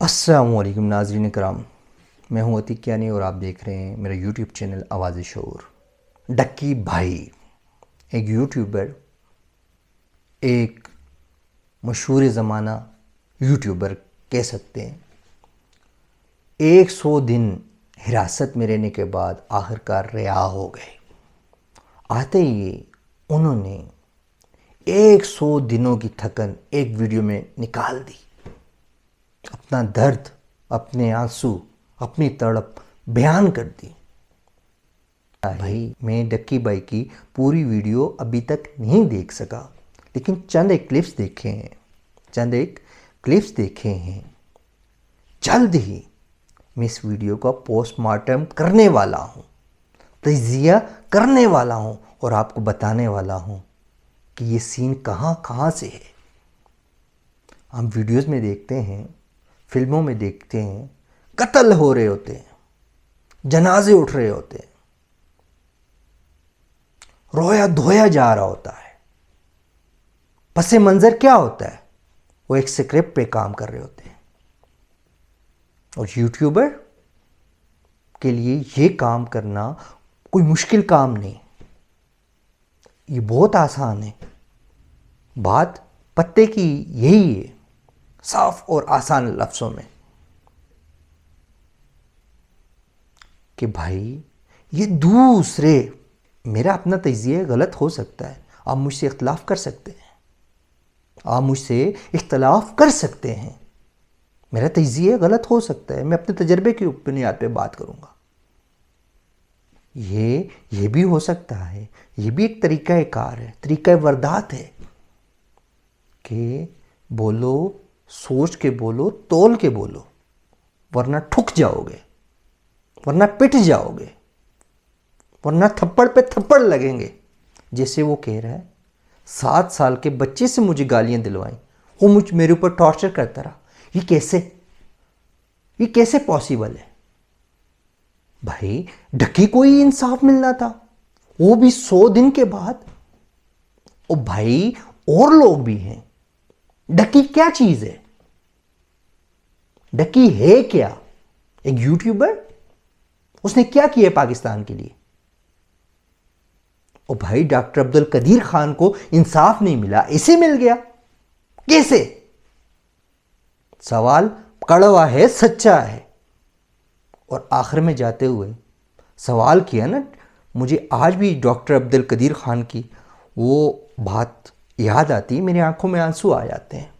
अस्सलामुअलैकुम नाज़रीन कराम, मैं हूं अतीक कियानी और आप देख रहे हैं मेरा यूट्यूब चैनल आवाज़ शऊर। डक्की भाई एक यूट्यूबर, एक मशहूर ज़माना यूट्यूबर कह सकते हैं। 100 दिन हिरासत में रहने के बाद आखिरकार रिहा हो गए। आते ही उन्होंने 100 दिनों की थकन एक वीडियो में निकाल दी। अपना दर्द, अपने आंसू, अपनी तड़प बयान कर दी। भाई मैं डक्की भाई की पूरी वीडियो अभी तक नहीं देख सका, लेकिन चंद एक क्लिप्स देखे हैं। जल्द ही मैं इस वीडियो का पोस्टमार्टम करने वाला हूँ, तजिया करने वाला हूँ और आपको बताने वाला हूँ कि ये सीन कहाँ से है। हम वीडियोस में देखते हैं, फिल्मों में देखते हैं, कत्ल हो रहे होते हैं, जनाजे उठ रहे होते हैं, रोया धोया जा रहा होता है। पसे मंजर क्या होता है? वो एक स्क्रिप्ट पे काम कर रहे होते हैं। और यूट्यूबर के लिए ये काम करना कोई मुश्किल काम नहीं, ये बहुत आसान है। बात पत्ते की यही है, साफ और आसान लफ्ज़ों में, कि भाई ये दूसरे, मेरा अपना तजिया गलत हो सकता है, आप मुझसे इख्तलाफ कर सकते हैं, मेरा तजिया गलत हो सकता है, मैं अपने तजर्बे की बुनियाद पे बात करूँगा। ये भी हो सकता है, ये भी एक तरीक़ा कार है, तरीक़ा वारदात है कि बोलो, सोच के बोलो, तोल के बोलो, वरना ठुक जाओगे, वरना पिट जाओगे, वरना थप्पड़ पे थप्पड़ लगेंगे। जैसे वो कह रहा है 7 साल के बच्चे से मुझे गालियां दिलवाई, वो मेरे ऊपर टॉर्चर करता रहा। ये कैसे पॉसिबल है? भाई डक्की को ही इंसाफ मिलना था, वो भी 100 दिन के बाद। ओ भाई और लोग भी हैं। डक्की क्या चीज है? डक्की है क्या? एक यूट्यूबर, उसने क्या किया पाकिस्तान के लिए? ओ भाई डॉक्टर अब्दुल कदीर खान को इंसाफ नहीं मिला, इसे मिल गया कैसे? सवाल कड़वा है, सच्चा है। और आखिर में जाते हुए सवाल किया ना, मुझे आज भी डॉक्टर अब्दुल कदीर खान की वो बात याद आती है, मेरी आंखों में आंसू आ जाते हैं।